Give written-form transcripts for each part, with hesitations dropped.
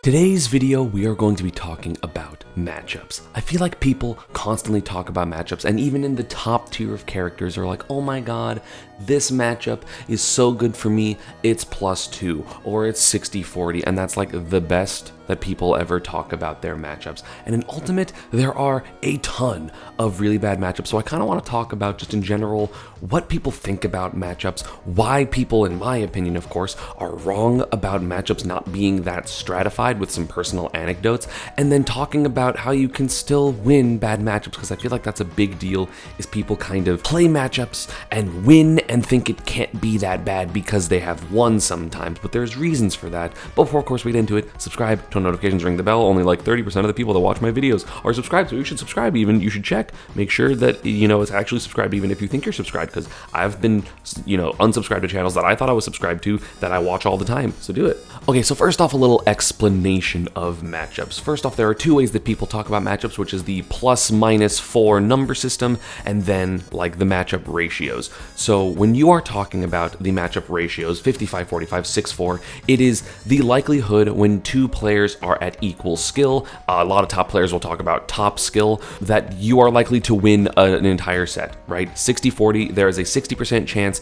Today's video, we are going to be talking about matchups. I feel like people constantly talk about matchups, and even in the top tier of characters are like, oh my god, this matchup is so good for me, it's +2, or it's 60-40, and that's like the best that people ever talk about their matchups. And in Ultimate, there are a ton of really bad matchups, so I kind of want to talk about, just in general, what people think about matchups, why people, in my opinion of course, are wrong about matchups not being that stratified with some personal anecdotes, and then talking about how you can still win bad matchups, because I feel like that's a big deal, is people kind of play matchups and win and think it can't be that bad because they have won sometimes, but there's reasons for that. But before of course we get into it, subscribe, turn notifications, ring the bell. Only like 30% of the people that watch my videos are subscribed, so you should subscribe. Even you should check, make sure that it's actually subscribed, even if you think you're subscribed, because I've been unsubscribed to channels that I thought I was subscribed to that I watch all the time, so do it. Okay, so first off, a little explanation of matchups. First off, there are two ways that people talk about matchups, which is the +-4 number system, and then like the matchup ratios. So when you are talking about the matchup ratios, 55-45, 6-4, it is the likelihood when two players are at equal skill, a lot of top players will talk about top skill, that you are likely to win an entire set, right? 60-40, there is a 60% chance,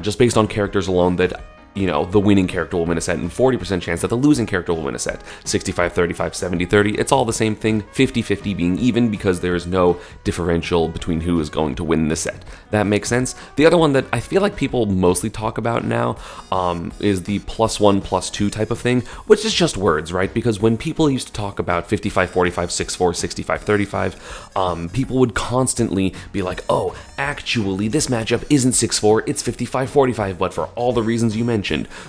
just based on characters alone, that the winning character will win a set, and 40% chance that the losing character will win a set. 65-35, 70-30, it's all the same thing, 50-50 being even because there is no differential between who is going to win the set. That makes sense? The other one that I feel like people mostly talk about now is the +1, +2 type of thing, which is just words, right? Because when people used to talk about 55-45, 6-4, 65-35, people would constantly be like, oh, actually, this matchup isn't 6-4, it's 55-45, but for all the reasons you mentioned.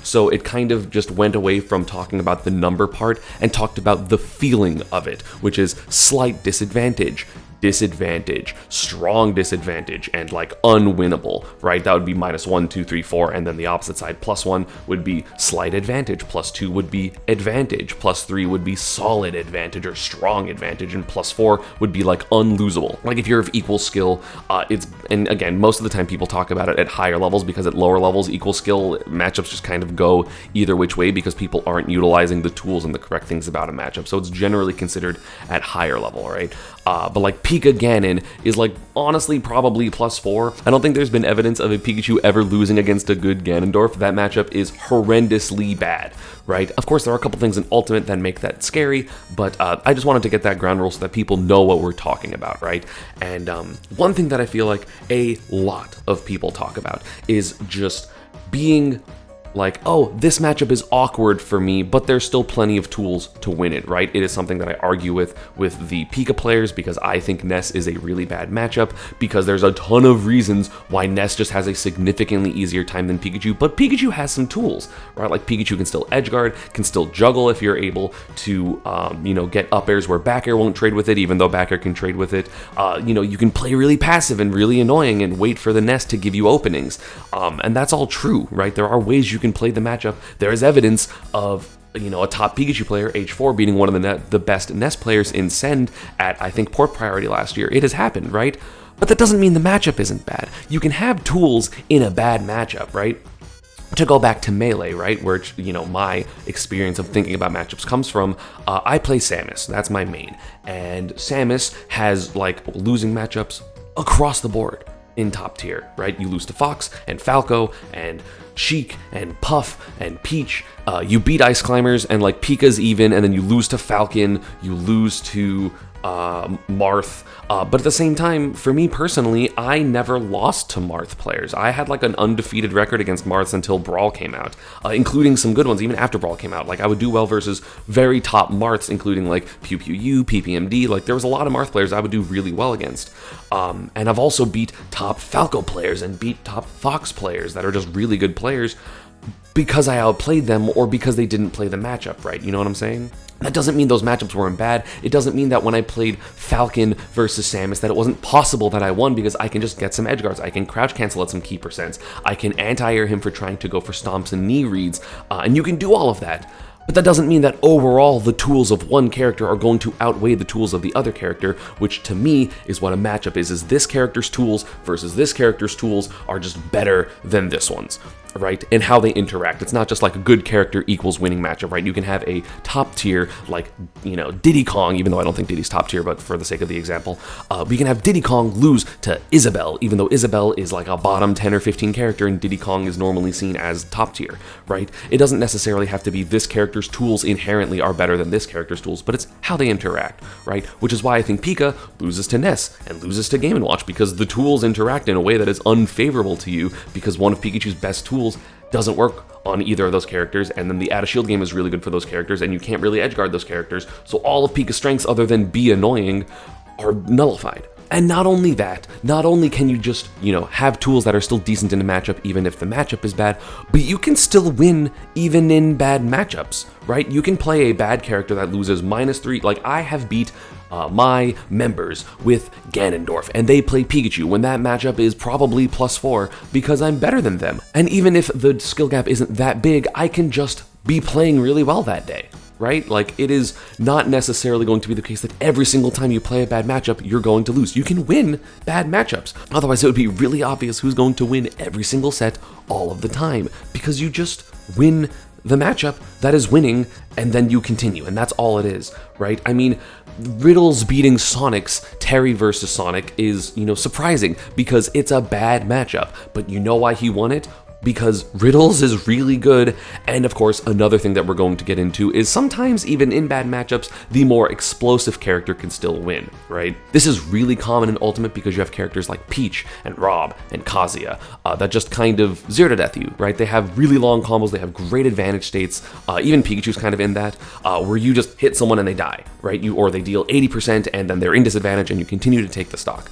So it kind of just went away from talking about the number part and talked about the feeling of it, which is slight disadvantage, disadvantage, strong disadvantage, and like unwinnable, right? That would be -1, 2, 3, 4, and then the opposite side, +1 would be slight advantage, +2 would be advantage, +3 would be solid advantage or strong advantage, and +4 would be like unlosable. Like if you're of equal skill, and again, most of the time people talk about it at higher levels, because at lower levels, equal skill matchups just kind of go either which way because people aren't utilizing the tools and the correct things about a matchup. So it's generally considered at higher level, right? But like Pika Ganon is like honestly probably +4. I don't think there's been evidence of a Pikachu ever losing against a good Ganondorf. That matchup is horrendously bad, right? Of course, there are a couple things in Ultimate that make that scary, but I just wanted to get that ground rule so that people know what we're talking about, right? And one thing that I feel like a lot of people talk about is just being like, oh, this matchup is awkward for me, but there's still plenty of tools to win it, right? It is something that I argue with the Pika players, because I think Ness is a really bad matchup, because there's a ton of reasons why Ness just has a significantly easier time than Pikachu, but Pikachu has some tools, right? Like Pikachu can still edgeguard, can still juggle if you're able to, get up airs where back air won't trade with it, even though back air can trade with it. You can play really passive and really annoying and wait for the Ness to give you openings. And that's all true, right? There are ways you can play the matchup. There is evidence of a top Pikachu player, H4, beating one of the best Ness players in Send at, I think, Port Priority last year. It has happened, right? But that doesn't mean the matchup isn't bad. You can have tools in a bad matchup, right? To go back to Melee, right, where, my experience of thinking about matchups comes from, I play Samus. That's my main. And Samus has, like, losing matchups across the board in top tier, right? You lose to Fox and Falco and Sheik and Puff and Peach. You beat Ice Climbers and like Pika's even, and then you lose to Falcon, you lose to Marth. But at the same time, for me personally, I never lost to Marth players. I had like an undefeated record against Marths until Brawl came out, including some good ones even after Brawl came out. Like I would do well versus very top Marths, including like Pew Pew U, PPMD. Like there was a lot of Marth players I would do really well against. And I've also beat top Falco players and beat top Fox players that are just really good players because I outplayed them or because they didn't play the matchup right. You know what I'm saying? That doesn't mean those matchups weren't bad. It doesn't mean that when I played Falcon versus Samus that it wasn't possible that I won, because I can just get some edge guards. I can crouch cancel at some key percents. I can anti-air him for trying to go for stomps and knee reads, and you can do all of that. But that doesn't mean that overall the tools of one character are going to outweigh the tools of the other character, which to me is what a matchup is this character's tools versus this character's tools are just better than this one's. right, and how they interact. It's not just like a good character equals winning matchup, right? You can have a top tier, like, Diddy Kong, even though I don't think Diddy's top tier, but for the sake of the example, we can have Diddy Kong lose to Isabelle, even though Isabelle is like a bottom 10 or 15 character, and Diddy Kong is normally seen as top tier, right? It doesn't necessarily have to be this character's tools inherently are better than this character's tools, but it's how they interact, right? Which is why I think Pika loses to Ness and loses to Game & Watch, because the tools interact in a way that is unfavorable to you, because one of Pikachu's best tools doesn't work on either of those characters, and then the Add a Shield game is really good for those characters, and you can't really edgeguard those characters, so all of Pika's strengths other than be annoying are nullified. And not only that, not only can you just, have tools that are still decent in a matchup even if the matchup is bad, but you can still win even in bad matchups, right? You can play a bad character that loses -3, like I have beat my members with Ganondorf, and they play Pikachu when that matchup is probably +4 because I'm better than them. And even if the skill gap isn't that big, I can just be playing really well that day, right? Like, it is not necessarily going to be the case that every single time you play a bad matchup, you're going to lose. You can win bad matchups. Otherwise, it would be really obvious who's going to win every single set all of the time, because you just win the matchup that is winning, and then you continue, and that's all it is, right? I mean, Riddles beating Sonic's Terry versus Sonic is, surprising, because it's a bad matchup, but you know why he won it? Because Riddles is really good, and of course, another thing that we're going to get into is sometimes even in bad matchups, the more explosive character can still win, right? This is really common in Ultimate because you have characters like Peach and Rob and Kazuya that just kind of zero to death you, right? They have really long combos, they have great advantage states, even Pikachu's kind of in that, where you just hit someone and they die, right? Or they deal 80% and then they're in disadvantage and you continue to take the stock.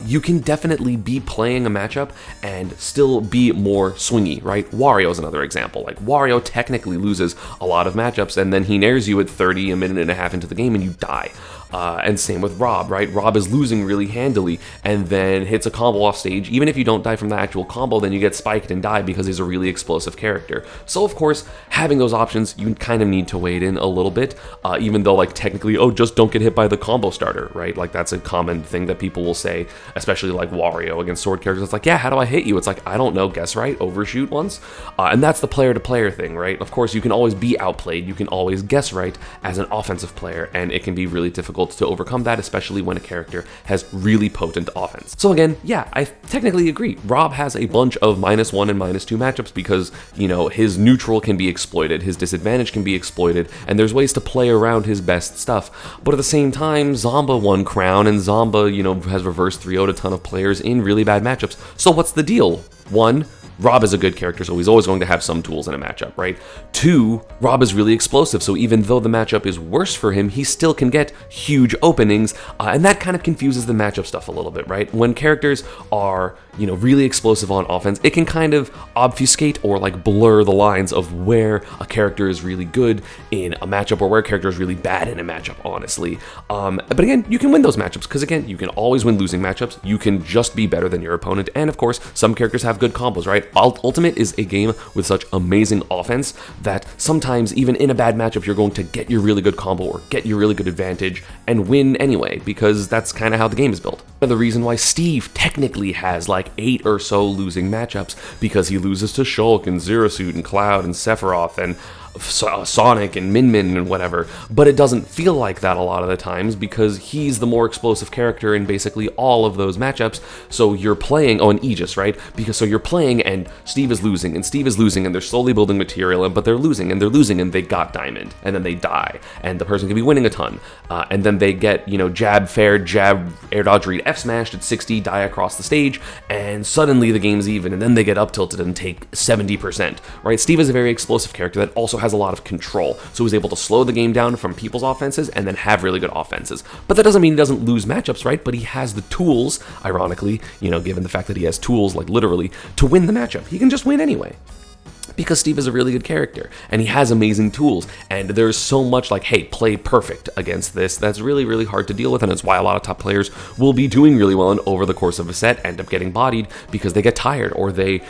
You can definitely be playing a matchup and still be more swingy, right? Wario is another example. Like, Wario technically loses a lot of matchups, and then he nairs you at 30, a minute and a half into the game, and you die. And same with Rob, right? Rob is losing really handily, and then hits a combo off stage. Even if you don't die from the actual combo, then you get spiked and die because he's a really explosive character. So, of course, having those options, you kind of need to wade in a little bit, even though, like, technically, just don't get hit by the combo starter, right? Like, that's a common thing that people will say, especially like Wario against sword characters. It's like, yeah, how do I hit you? It's like, I don't know, guess right, overshoot once. And that's the player-to-player thing, right? Of course, you can always be outplayed, you can always guess right as an offensive player, and it can be really difficult to overcome that, especially when a character has really potent offense. So again, yeah, I technically agree. Rob has a bunch of -1 and -2 matchups because, his neutral can be exploited, his disadvantage can be exploited, and there's ways to play around his best stuff. But at the same time, Zomba won Crown, and Zomba, has reverse 3-0'd a ton of players in really bad matchups. So what's the deal? 1, Rob is a good character, so he's always going to have some tools in a matchup, right? 2, Rob is really explosive, so even though the matchup is worse for him, he still can get huge openings, and that kind of confuses the matchup stuff a little bit, right? When characters are, really explosive on offense, it can kind of obfuscate or like blur the lines of where a character is really good in a matchup or where a character is really bad in a matchup, honestly. But again, you can win those matchups, because again, you can always win losing matchups, you can just be better than your opponent, and of course, some characters have good combos, right? Ultimate is a game with such amazing offense that sometimes even in a bad matchup, you're going to get your really good combo or get your really good advantage and win anyway, because that's kind of how the game is built. The reason why Steve technically has like 8 or so losing matchups, because he loses to Shulk and Zero Suit and Cloud and Sephiroth and Sonic and Min and whatever, but it doesn't feel like that a lot of the times because he's the more explosive character in basically all of those matchups. So you're playing on Aegis, right? So you're playing and Steve is losing and Steve is losing and they're slowly building material, but they're losing and they got Diamond, and then they die, and the person can be winning a ton, and then they get, jab, fair, jab, air dodge, read, F smashed at 60, die across the stage, and suddenly the game's even, and then they get up tilted and take 70%, right? Steve is a very explosive character that also has a lot of control, so he's able to slow the game down from people's offenses and then have really good offenses. But that doesn't mean he doesn't lose matchups, right? But he has the tools, ironically, given the fact that he has tools, like literally, to win the matchup. He can just win anyway. because Steve is a really good character and he has amazing tools, and there's so much like, hey, play perfect against this that's really, really hard to deal with, and it's why a lot of top players will be doing really well and over the course of a set end up getting bodied because they get tired, or they,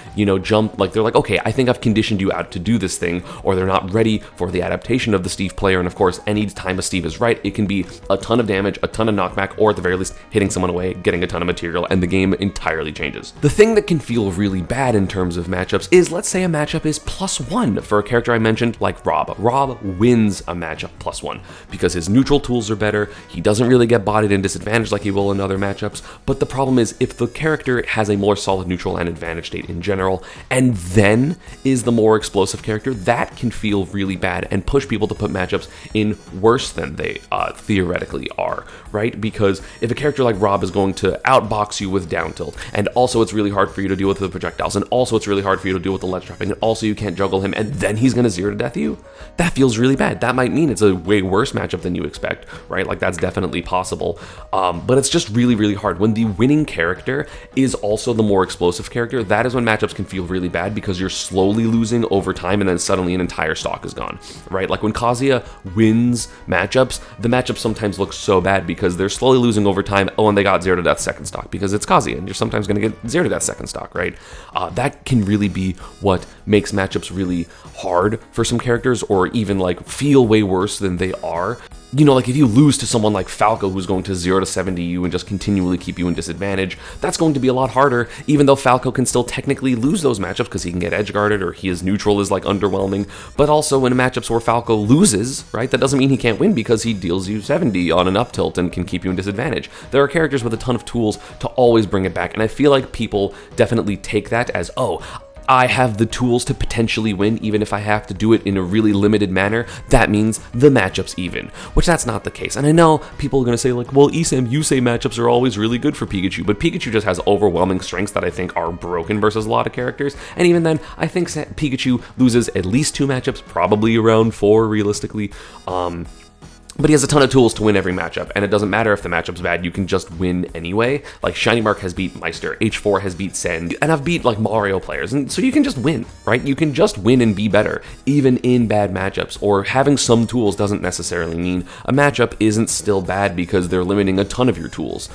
jump, like they're like, okay, I think I've conditioned you out to do this thing, or they're not ready for the adaptation of the Steve player. And of course, any time a Steve is right, it can be a ton of damage, a ton of knockback, or at the very least hitting someone away, getting a ton of material, and the game entirely changes. The thing that can feel really bad in terms of matchups is, let's say a matchup is +1 for a character I mentioned like Rob. Rob wins a matchup +1 because his neutral tools are better, he doesn't really get bodied and disadvantaged like he will in other matchups, but the problem is if the character has a more solid neutral and advantage state in general, and then is the more explosive character, that can feel really bad and push people to put matchups in worse than they theoretically are, right? Because if a character like Rob is going to outbox you with down tilt, and also it's really hard for you to deal with the projectiles, and also it's really hard for you to deal with the ledge trapping, and also you can't juggle him, and then he's going to 0 to death you, that feels really bad. That might mean it's a way worse matchup than you expect, right? Like that's definitely possible, but it's just really, really hard. When the winning character is also the more explosive character, that is when matchups can feel really bad because you're slowly losing over time and then suddenly an entire stock is gone, right? Like when Kazuya wins matchups, the matchups sometimes look so bad because they're slowly losing over time. Oh, and they got 0 to death second stock because it's Kazuya, and you're sometimes going to get 0 to death second stock, right? That can really be what makes matchups really hard for some characters, or even like feel way worse than they are. Like if you lose to someone like Falco, who's going to 0 to 70 you and just continually keep you in disadvantage, that's going to be a lot harder, even though Falco can still technically lose those matchups because he can get edge guarded or his neutral is like underwhelming. But also in matchups where Falco loses, right, that doesn't mean he can't win because he deals you 70 on an up tilt and can keep you in disadvantage. There are characters with a ton of tools to always bring it back, and I feel like people definitely take that as, oh, I have the tools to potentially win, even if I have to do it in a really limited manner. That means the matchup's even, which that's not the case. And I know people are going to say like, well, ESAM, you say matchups are always really good for Pikachu, but Pikachu just has overwhelming strengths that I think are broken versus a lot of characters. And even then, I think Pikachu loses at least 2 matchups, probably around 4 realistically. But he has a ton of tools to win every matchup, and it doesn't matter if the matchup's bad, you can just win anyway. Like Shiny Mark has beat Meister, H4 has beat Sen, and I've beat like Mario players, and so you can just win, right? You can just win and be better, even in bad matchups, or having some tools doesn't necessarily mean a matchup isn't still bad because they're limiting a ton of your tools.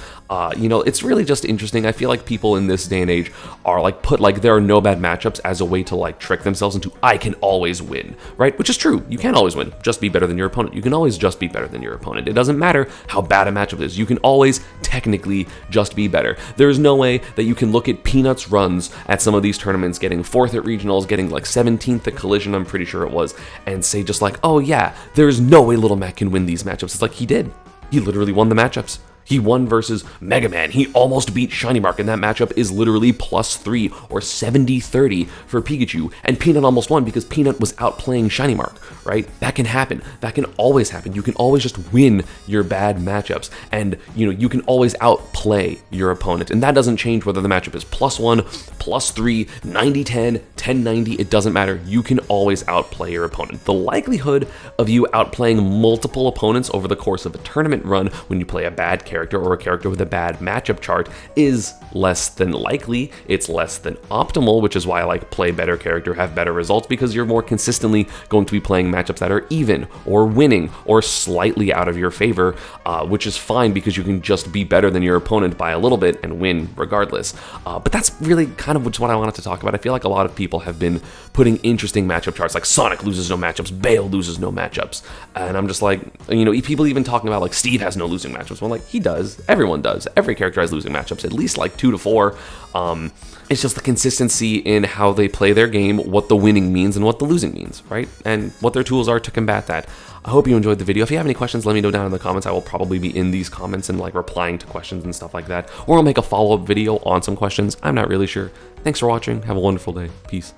It's really just interesting. I feel like people in this day and age are like put like there are no bad matchups as a way to like trick themselves into I can always win, right? Which is true. You can always win. Just be better than your opponent. You can always just be better than your opponent. It doesn't matter how bad a matchup is. You can always technically just be better. There is no way that you can look at Peanut's runs at some of these tournaments, getting 4th at regionals, getting like 17th at Collision, I'm pretty sure it was, and say just like, oh yeah, there's no way Little Mac can win these matchups. It's like he did. He literally won the matchups. He won versus Mega Man. He almost beat Shiny Mark, and that matchup is literally +3 or 70-30 for Pikachu. And Peanut almost won because Peanut was outplaying Shiny Mark, right? That can happen. That can always happen. You can always just win your bad matchups, and you can always outplay your opponent. And that doesn't change whether the matchup is +1, +3, 90-10, 10-90. It doesn't matter. You can always outplay your opponent. The likelihood of you outplaying multiple opponents over the course of a tournament run when you play a bad character or a character with a bad matchup chart is less than likely. It's less than optimal, which is why I like play better character, have better results, because you're more consistently going to be playing matchups that are even or winning or slightly out of your favor, which is fine because you can just be better than your opponent by a little bit and win regardless. But that's really kind of what I wanted to talk about. I feel like a lot of people have been putting interesting matchup charts, like Sonic loses no matchups, Bale loses no matchups, and I'm just like, people even talking about like Steve has no losing matchups. Well, like, he does. Everyone does. Every character has losing matchups, at least like 2 to 4. It's just the consistency in how they play their game, what the winning means and what the losing means, right? And what their tools are to combat that. I hope you enjoyed the video. If you have any questions, let me know down in the comments. I will probably be in these comments and like replying to questions and stuff like that. Or I'll make a follow-up video on some questions. I'm not really sure. Thanks for watching. Have a wonderful day. Peace.